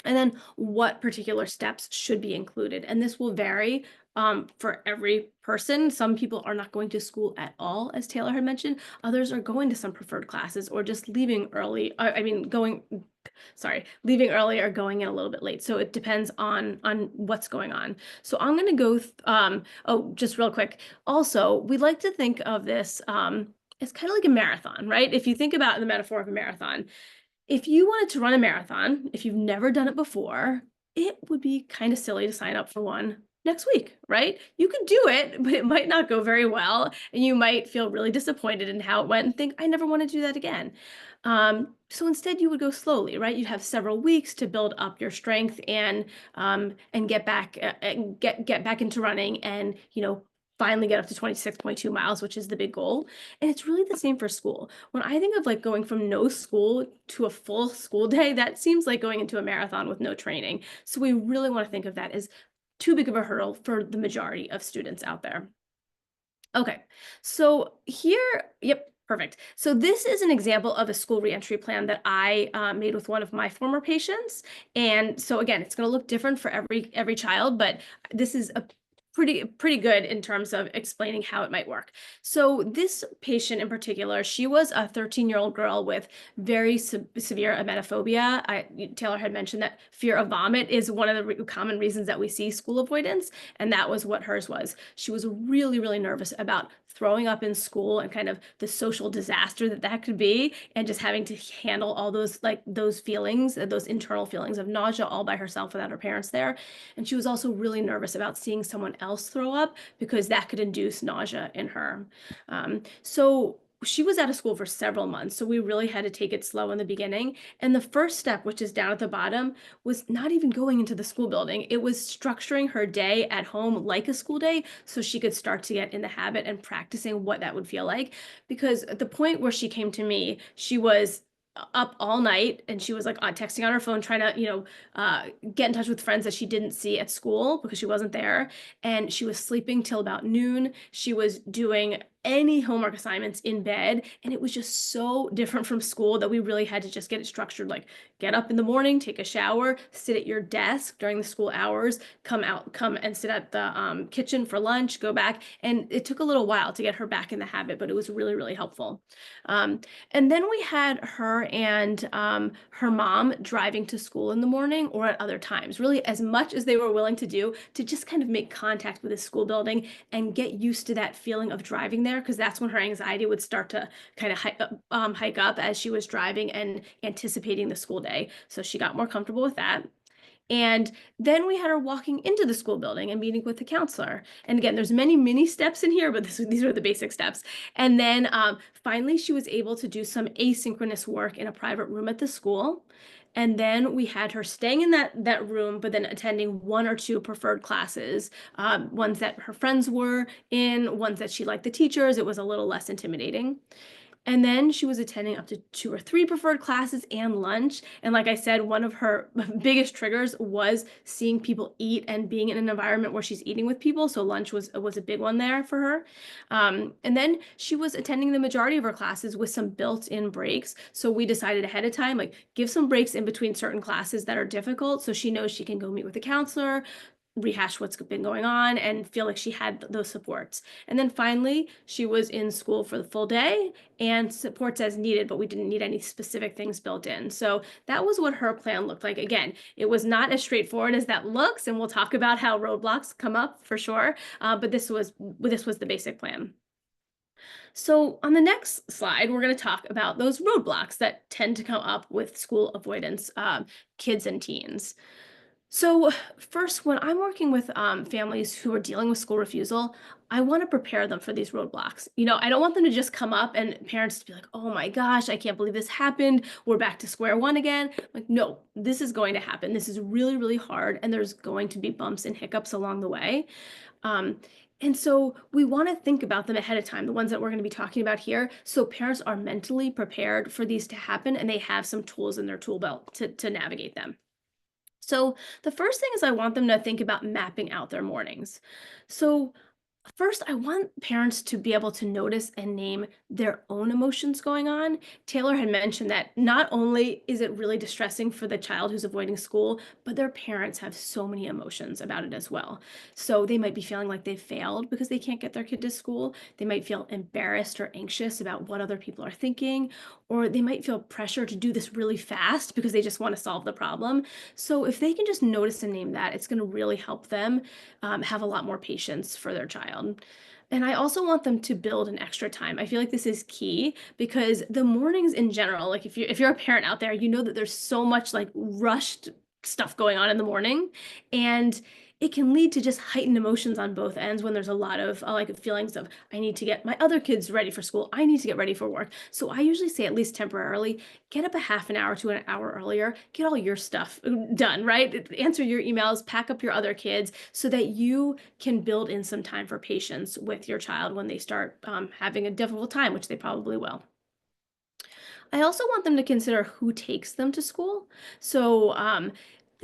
And then what particular steps should be included. And this will vary for every person. Some people are not going to school at all, as Taylor had mentioned. Others are going to some preferred classes or just leaving early. Leaving early or going in a little bit late. So it depends on what's going on. So I'm going to just real quick. Also, we like to think of this as kind of like a marathon, right? If you think about the metaphor of a marathon, if you wanted to run a marathon, if you've never done it before, it would be kind of silly to sign up for one next week, right? You could do it, but it might not go very well. And you might feel really disappointed in how it went and think, I never want to do that again. So instead, you would go slowly, right? You'd have several weeks to build up your strength and get back get back into running and finally get up to 26.2 miles, which is the big goal. And it's really the same for school. When I think of like going from no school to a full school day, that seems like going into a marathon with no training. So we really want to think of that as too big of a hurdle for the majority of students out there. Okay, so here, yep, perfect. So this is an example of a school reentry plan that I made with one of my former patients. And so again, it's going to look different for every child, but this is a pretty good in terms of explaining how it might work. So this patient in particular, she was a 13-year-old girl with very severe emetophobia. Taylor had mentioned that fear of vomit is one of the common reasons that we see school avoidance, and that was what hers was. She was really, really nervous about throwing up in school and kind of the social disaster that could be, and just having to handle all those feelings, those internal feelings of nausea all by herself without her parents there. And she was also really nervous about seeing someone else throw up because that could induce nausea in her. So she was out of school for several months, so we really had to take it slow in the beginning. And the first step, which is down at the bottom, was not even going into the school building. It was structuring her day at home like a school day so she could start to get in the habit and practicing what that would feel like. Because at the point where she came to me, she was up all night and she was like texting on her phone trying to get in touch with friends that she didn't see at school because she wasn't there, and she was sleeping till about noon. She was doing any homework assignments in bed, and it was just so different from school that we really had to just get it structured, like get up in the morning, take a shower, sit at your desk during the school hours, come and sit at the kitchen for lunch, go back. And it took a little while to get her back in the habit, but it was really, really helpful. And then we had her and her mom driving to school in the morning or at other times, really as much as they were willing to do to just kind of make contact with the school building and get used to that feeling of driving there, because that's when her anxiety would start to kind of hike up as she was driving and anticipating the school day. So she got more comfortable with that. And then we had her walking into the school building and meeting with the counselor. And again, there's many mini steps in here, but these are the basic steps. And then finally, she was able to do some asynchronous work in a private room at the school. And then we had her staying in that room, but then attending one or two preferred classes, ones that her friends were in, ones that she liked the teachers. It was a little less intimidating. And then she was attending up to 2 or 3 preferred classes and lunch. And like I said, one of her biggest triggers was seeing people eat and being in an environment where she's eating with people. So lunch was a big one there for her. And then she was attending the majority of her classes with some built-in breaks. So we decided ahead of time, like give some breaks in between certain classes that are difficult, so she knows she can go meet with a counselor, rehash what's been going on, and feel like she had those supports. And then finally, she was in school for the full day and supports as needed, but we didn't need any specific things built in. So that was what her plan looked like. Again, it was not as straightforward as that looks, and we'll talk about how roadblocks come up for sure. But this was the basic plan. So on the next slide, we're going to talk about those roadblocks that tend to come up with school avoidance kids and teens. So first, when I'm working with families who are dealing with school refusal, I want to prepare them for these roadblocks. I don't want them to just come up and parents to be like, "Oh my gosh, I can't believe this happened. We're back to square one again." Like, no, this is going to happen. This is really, really hard, and there's going to be bumps and hiccups along the way. Um, and so we want to think about them ahead of time, the ones that we're going to be talking about here, so parents are mentally prepared for these to happen and they have some tools in their tool belt to navigate them. So the first thing is I want them to think about mapping out their mornings. So first, I want parents to be able to notice and name their own emotions going on. Taylor had mentioned that not only is it really distressing for the child who's avoiding school, but their parents have so many emotions about it as well. So they might be feeling like they've failed because they can't get their kid to school. They might feel embarrassed or anxious about what other people are thinking, or they might feel pressure to do this really fast because they just want to solve the problem. So if they can just notice and name that, it's going to really help them have a lot more patience for their child. And I also want them to build an extra time. I feel like this is key because the mornings in general, like if you're a parent out there, you know that there's so much like rushed stuff going on in the morning, and it can lead to just heightened emotions on both ends when there's a lot of like feelings of I need to get my other kids ready for school, I need to get ready for work. So I usually say at least temporarily get up a half an hour to an hour earlier, get all your stuff done, right? Answer your emails, pack up your other kids so that you can build in some time for patience with your child when they start having a difficult time, which they probably will. I also want them to consider who takes them to school. So,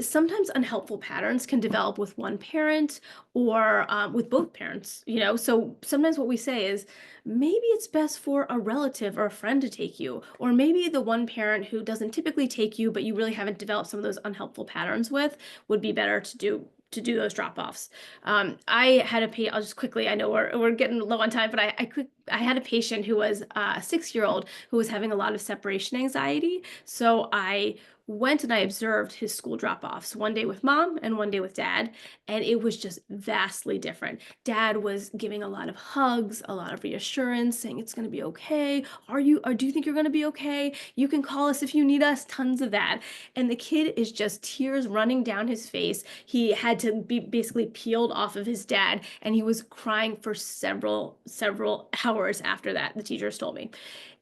sometimes unhelpful patterns can develop with one parent or with both parents, So, sometimes what we say is maybe it's best for a relative or a friend to take you, or maybe the one parent who doesn't typically take you, but you really haven't developed some of those unhelpful patterns with would be better to do those drop-offs. I had I'll just quickly, I know we're getting low on time, but I had a patient who was a 6-year-old who was having a lot of separation anxiety. So I went and I observed his school drop-offs, one day with mom and one day with dad, and it was just vastly different. Dad was giving a lot of hugs, a lot of reassurance, saying it's going to be okay. Or do you think you're going to be okay? You can call us if you need us, tons of that. And the kid is just tears running down his face. He had to be basically peeled off of his dad, and he was crying for several hours after that, the teachers told me.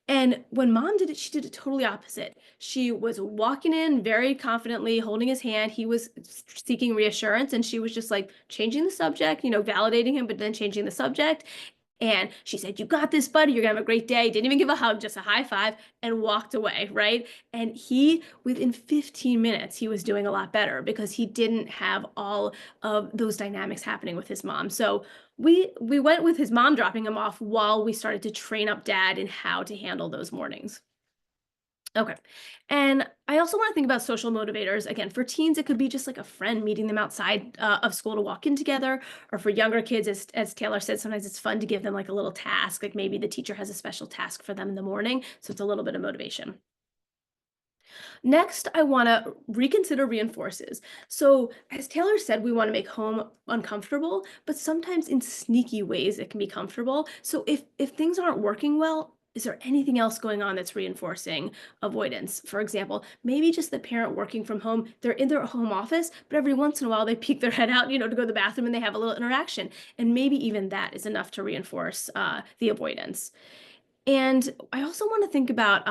And when mom did it, she did it totally opposite. She was walking in very confidently, holding his hand. He was seeking reassurance, and she was just like changing the subject, validating him, but then changing the subject. And she said, "You got this, buddy. You're gonna have a great day." Didn't even give a hug, just a high five, and walked away, right? And within 15 minutes, he was doing a lot better because he didn't have all of those dynamics happening with his mom. So we went with his mom dropping him off while we started to train up dad in how to handle those mornings. Okay. And I also want to think about social motivators. Again, for teens, it could be just like a friend meeting them outside of school to walk in together. Or for younger kids, as Taylor said, sometimes it's fun to give them like a little task. Like maybe the teacher has a special task for them in the morning. So it's a little bit of motivation. Next, I want to reconsider reinforces. So, as Taylor said, we want to make home uncomfortable, but sometimes in sneaky ways it can be comfortable. So, if things aren't working well, is there anything else going on that's reinforcing avoidance? For example, maybe just the parent working from home, they're in their home office, but every once in a while they peek their head out, to go to the bathroom and they have a little interaction. And maybe even that is enough to reinforce the avoidance. And I also want to think about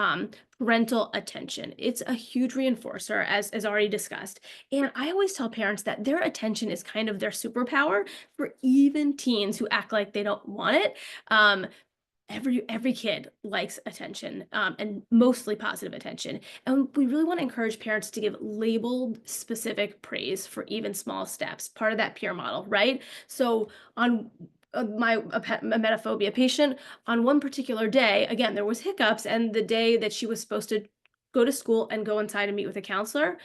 parental attention. It's a huge reinforcer, as already discussed. And I always tell parents that their attention is kind of their superpower for even teens who act like they don't want it. every kid likes attention, and mostly positive attention. And we really want to encourage parents to give labeled specific praise for even small steps, part of that peer model, right? So on a metaphobia patient, on one particular day, again, there was hiccups, and the day that she was supposed to go to school and go inside and meet with a counselor,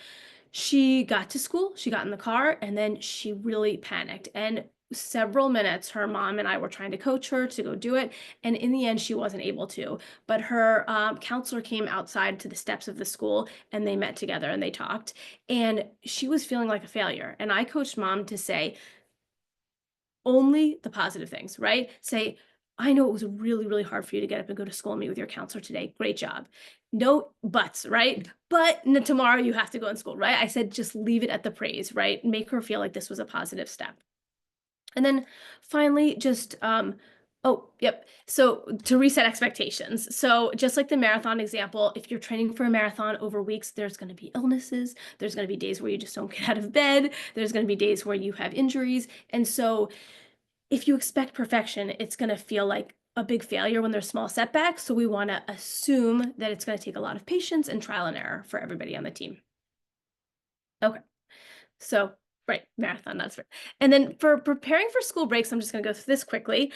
she got to school, she got in the car, and then she really panicked. And several minutes, her mom and I were trying to coach her to go do it. And in the end, she wasn't able to. But her counselor came outside to the steps of the school and they met together and they talked. And she was feeling like a failure. And I coached mom to say, only the positive things, right? Say, I know it was really, really hard for you to get up and go to school and meet with your counselor today. Great job. No buts, right? But tomorrow you have to go in school, right? I said, just leave it at the praise, right? Make her feel like this was a positive step. And then finally, just, oh, yep. So to reset expectations. So just like the marathon example, if you're training for a marathon over weeks, there's going to be illnesses. There's going to be days where you just don't get out of bed. There's going to be days where you have injuries. And so if you expect perfection, it's going to feel like a big failure when there's small setbacks. So we want to assume that it's going to take a lot of patience and trial and error for everybody on the team. Okay. So, right, marathon, that's right. And then for preparing for school breaks, I'm just going to go through this quickly.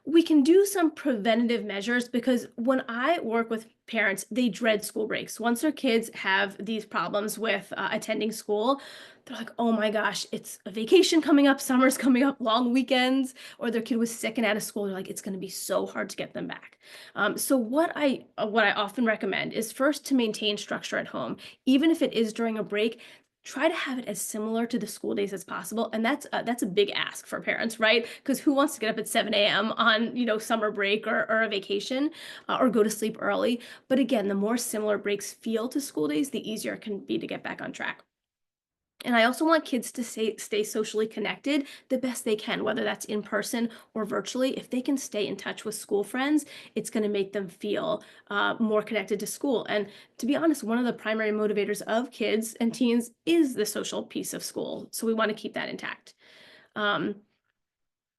We can do some preventative measures because when I work with parents, they dread school breaks. Once their kids have these problems with attending school, they're like, oh my gosh, it's a vacation coming up, summer's coming up, long weekends, or their kid was sick and out of school. They're like, it's going to be so hard to get them back. So what I often recommend is first to maintain structure at home, even if it is during a break. Try to have it as similar to the school days as possible, and that's a big ask for parents, right? Because who wants to get up at 7 a.m. on summer break or a vacation, or go to sleep early? But again, the more similar breaks feel to school days, the easier it can be to get back on track. And I also want kids to stay socially connected the best they can, whether that's in person or virtually. If they can stay in touch with school friends, it's going to make them feel more connected to school. And to be honest, one of the primary motivators of kids and teens is the social piece of school. So we want to keep that intact. Um,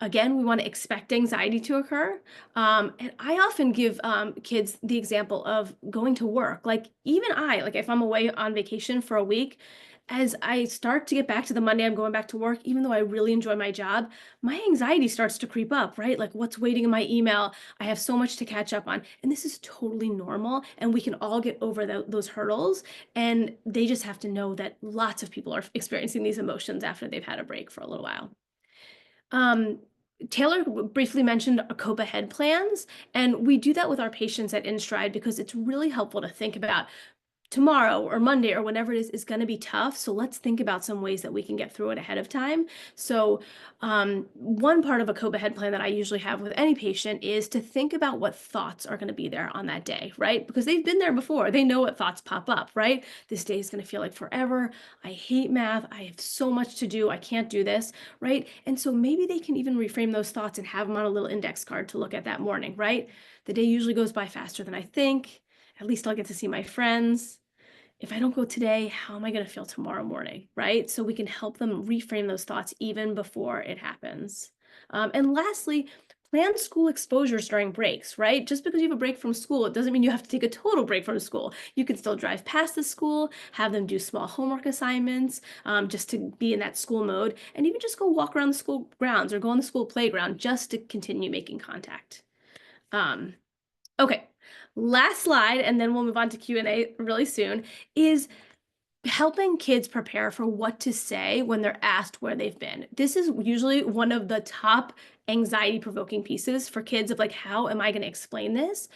Again, we want to expect anxiety to occur. And I often give kids the example of going to work. Like, even like if I'm away on vacation for a week, as I start to get back to the Monday I'm going back to work, even though I really enjoy my job, my anxiety starts to creep up, right? Like, what's waiting in my email? I have so much to catch up on. And this is totally normal. And we can all get over those hurdles. And they just have to know that lots of people are experiencing these emotions after they've had a break for a little while. Um, Taylor briefly mentioned COPA head plans, and we do that with our patients at InStride because it's really helpful to think about tomorrow or Monday or whenever it is going to be tough. So let's think about some ways that we can get through it ahead of time. So one part of a COPA head plan that I usually have with any patient is to think about what thoughts are going to be there on that day, right? Because they've been there before. They know what thoughts pop up, right? This day is going to feel like forever. I hate math. I have so much to do. I can't do this, right? And so maybe they can even reframe those thoughts and have them on a little index card to look at that morning, right? The day usually goes by faster than I think. At least I'll get to see my friends. If I don't go today, how am I going to feel tomorrow morning? Right? So we can help them reframe those thoughts even before it happens. And lastly, plan school exposures during breaks, right? Just because you have a break from school, it doesn't mean you have to take a total break from school. You can still drive past the school, have them do small homework assignments, just to be in that school mode, and even just go walk around the school grounds or go on the school playground just to continue making contact. Um, Okay, last slide, and then we'll move on to Q&A really soon, is helping kids prepare for what to say when they're asked where they've been. This is usually one of the top anxiety-provoking pieces for kids of like, how am I going to explain this?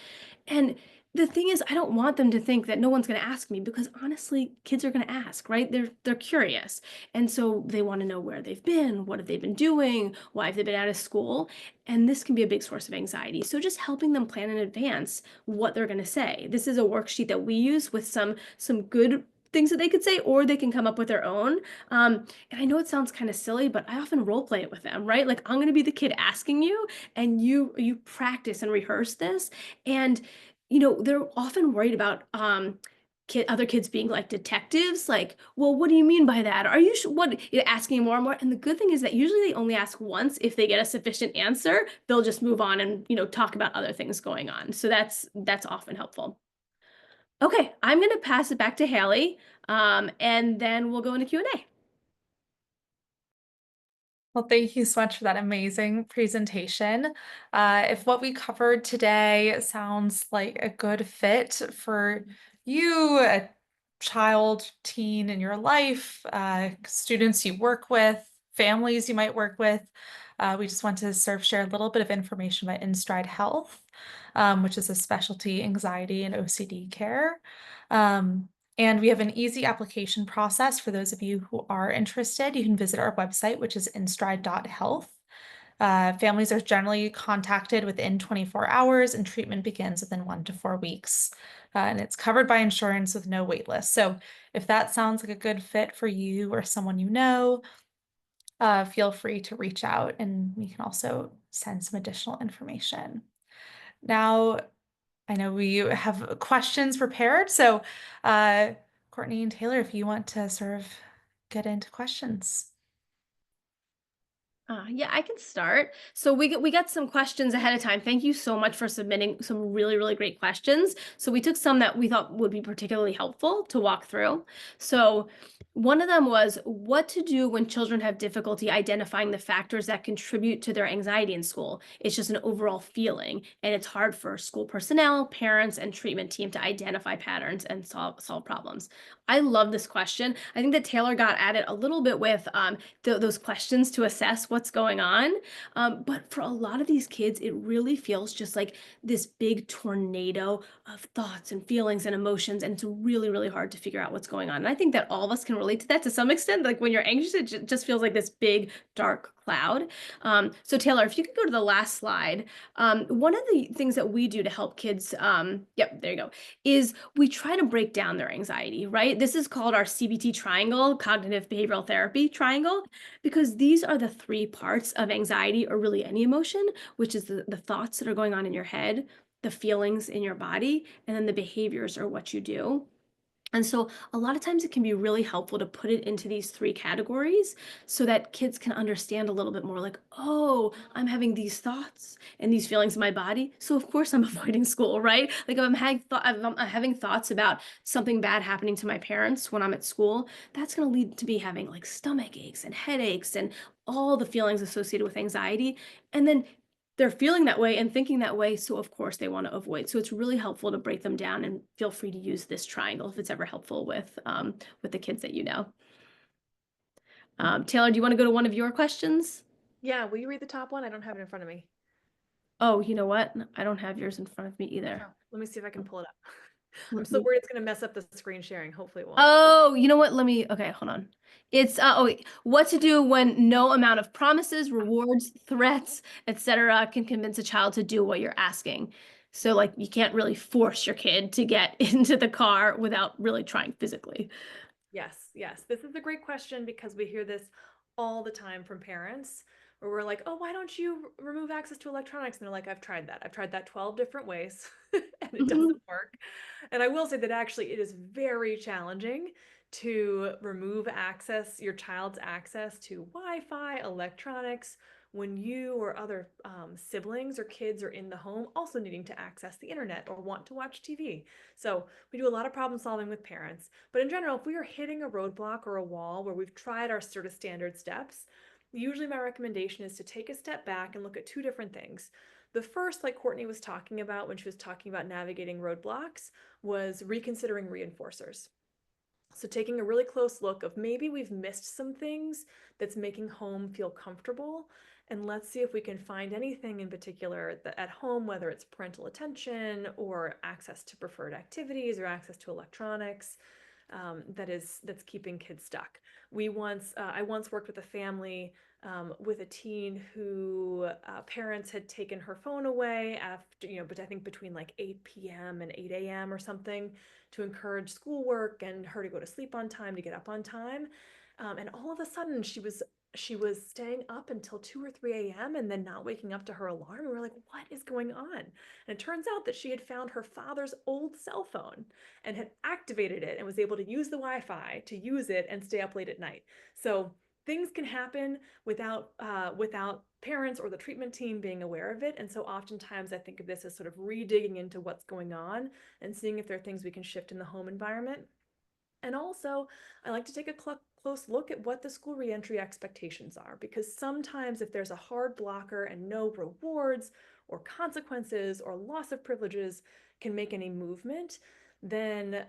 And the thing is, I don't want them to think that no one's going to ask me because honestly, kids are going to ask, right? They're curious. And so they want to know where they've been, what have they been doing, why have they been out of school? And this can be a big source of anxiety. So just helping them plan in advance what they're going to say. This is a worksheet that we use with some good things that they could say, or they can come up with their own. And I know it sounds kind of silly, but I often role play it with them, right? Like, I'm going to be the kid asking you, and you practice and rehearse this. And they're often worried about other kids being like detectives, like, well, what do you mean by that? Are you what, asking more and more? And the good thing is that usually they only ask once. If they get a sufficient answer, they'll just move on and, talk about other things going on. So that's often helpful. Okay, I'm going to pass it back to Haley, and then we'll go into Q&A. Well, thank you so much for that amazing presentation. If what we covered today sounds like a good fit for you, a child, teen in your life, students you work with, families you might work with, we just want to share a little bit of information about InStride Health, which is a specialty anxiety and OCD care. Um, and we have an easy application process for those of you who are interested. You can visit our website, which is instride.health. Families are generally contacted within 24 hours, and treatment begins within 1 to 4 weeks. And it's covered by insurance with no wait list. So if that sounds like a good fit for you or someone you know, feel free to reach out, and we can also send some additional information. Now, I know we have questions prepared, so Courtney and Taylor, if you want to sort of get into questions. Yeah, I can start. So we got some questions ahead of time. Thank you so much for submitting some really, really great questions. So we took some that we thought would be particularly helpful to walk through. So one of them was what to do when children have difficulty identifying the factors that contribute to their anxiety in school. It's just an overall feeling, and it's hard for school personnel, parents, and treatment team to identify patterns and solve problems. I love this question. I think that Taylor got at it a little bit with those questions to assess what's going on. But for a lot of these kids, it really feels just like this big tornado of thoughts and feelings and emotions. And it's really, really hard to figure out what's going on. And I think that all of us can relate to that to some extent. Like when you're anxious, it just feels like this big, dark cloud. So Taylor, if you could go to the last slide, one of the things that we do to help kids, yep, there you go, is we try to break down their anxiety, right? This is called our CBT triangle, cognitive behavioral therapy triangle, because these are the three parts of anxiety, or really any emotion, which is the thoughts that are going on in your head, the feelings in your body, and then the behaviors, or what you do. And so a lot of times it can be really helpful to put it into these three categories so that kids can understand a little bit more like, oh, I'm having these thoughts and these feelings in my body. So of course I'm avoiding school, right? Like if I'm having thoughts about something bad happening to my parents when I'm at school, that's going to lead to me having like stomach aches and headaches and all the feelings associated with anxiety. And then they're feeling that way and thinking that way, so of course they want to avoid. So it's really helpful to break them down, and feel free to use this triangle if it's ever helpful with the kids that you know. Taylor, do you want to go to one of your questions? Yeah, will you read the top one? I don't have it in front of me. Oh, you know what? I don't have yours in front of me either. Oh, let me see if I can pull it up. I'm Let so me- worried it's going to mess up the screen sharing. Hopefully it won't. Oh, you know what? Okay, hold on. It's what to do when no amount of promises, rewards, threats, etc. can convince a child to do what you're asking. So like you can't really force your kid to get into the car without really trying physically. Yes, yes. This is a great question because we hear this all the time from parents where we're like, oh, why don't you remove access to electronics? And they're like, I've tried that. I've tried that 12 different ways and it Mhm. doesn't work. And I will say that actually it is very challenging to remove access, your child's access to Wi-Fi, electronics, when you or other siblings or kids are in the home also needing to access the internet or want to watch TV. So we do a lot of problem solving with parents. But in general, if we are hitting a roadblock or a wall where we've tried our sort of standard steps, usually my recommendation is to take a step back and look at two different things. The first, like Courtney was talking about when she was talking about navigating roadblocks, was reconsidering reinforcers. So taking a really close look of maybe we've missed some things that's making home feel comfortable. And let's see if we can find anything in particular that at home, whether it's parental attention or access to preferred activities or access to electronics, that's keeping kids stuck. I once worked with a family with a teen who parents had taken her phone away after, but I think between like 8 p.m. and 8 a.m. or something, to encourage schoolwork and her to go to sleep on time, to get up on time. And all of a sudden she was she was staying up until 2 or 3 a.m. and then not waking up to her alarm. And we're like, what is going on? And it turns out that she had found her father's old cell phone and had activated it and was able to use the Wi-Fi to use it and stay up late at night. So things can happen without parents or the treatment team being aware of it. And so oftentimes I think of this as sort of redigging into what's going on and seeing if there are things we can shift in the home environment. And also, I like to take a close look at what the school reentry expectations are, because sometimes if there's a hard blocker and no rewards or consequences or loss of privileges can make any movement, then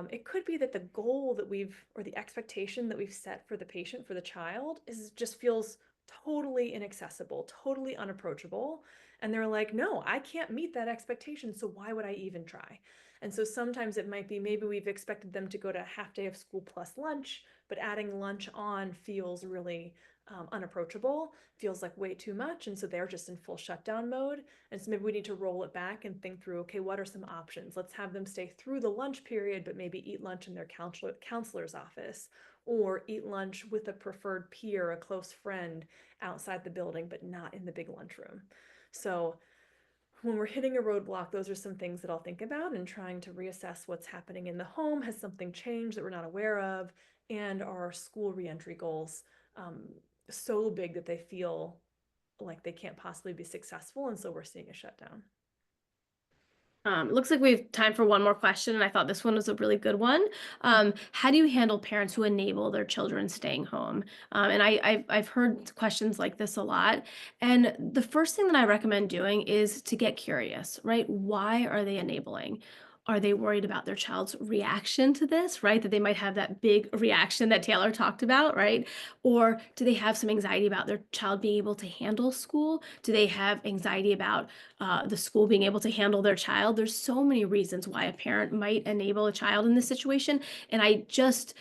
it could be that the goal that or the expectation that we've set for the patient, for the child, just feels totally inaccessible, totally unapproachable. And they're like, no, I can't meet that expectation, so why would I even try? And so sometimes it might be maybe we've expected them to go to a half day of school plus lunch, but adding lunch on feels really unapproachable, feels like way too much. And so they're just in full shutdown mode. And so maybe we need to roll it back and think through, okay, what are some options? Let's have them stay through the lunch period, but maybe eat lunch in their counselor's office, or eat lunch with a preferred peer, a close friend outside the building, but not in the big lunchroom. So when we're hitting a roadblock, those are some things that I'll think about and trying to reassess what's happening in the home. Has something changed that we're not aware of? And are our school reentry goals um, so big that they feel like they can't possibly be successful? And so we're seeing a shutdown. It looks like we have time for one more question, and I thought this one was a really good one. How do you handle parents who enable their children staying home? And I've heard questions like this a lot. And the first thing that I recommend doing is to get curious, right? Why are they enabling? Are they worried about their child's reaction to this, right? That they might have that big reaction that Taylor talked about, right? Or do they have some anxiety about their child being able to handle school? Do they have anxiety about the school being able to handle their child? There's so many reasons why a parent might enable a child in this situation. And I just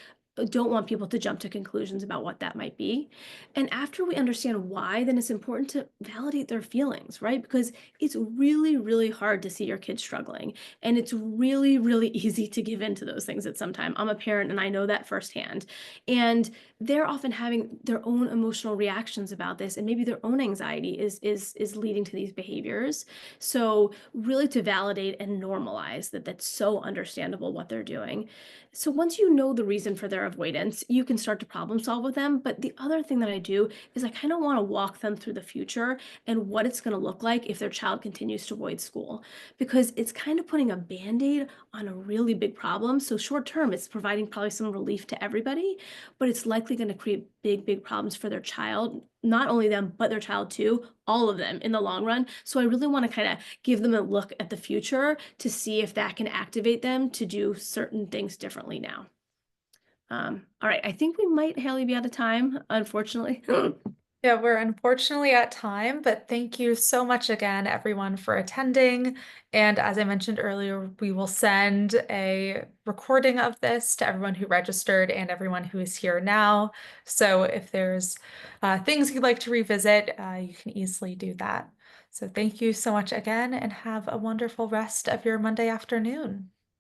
don't want people to jump to conclusions about what that might be. And after we understand why, then it's important to validate their feelings, right? Because it's really, really hard to see your kids struggling. And it's really, really easy to give in to those things at some time. I'm a parent and I know that firsthand. And they're often having their own emotional reactions about this, and maybe their own anxiety is leading to these behaviors. So really to validate and normalize that that's so understandable what they're doing. So once you know the reason for their avoidance, you can start to problem solve with them. But the other thing that I do is I kind of want to walk them through the future and what it's going to look like if their child continues to avoid school, because it's kind of putting a band-aid on a really big problem. So short term, it's providing probably some relief to everybody, but it's likely going to create big, big problems for their child, not only them, but their child too, all of them in the long run. So I really want to kind of give them a look at the future to see if that can activate them to do certain things differently now. All right, I think we might, Haley, be out of time, unfortunately. Yeah, we're unfortunately at time, but thank you so much again, everyone, for attending. And as I mentioned earlier, we will send a recording of this to everyone who registered and everyone who is here now. So if there's things you'd like to revisit, you can easily do that. So thank you so much again, and have a wonderful rest of your Monday afternoon.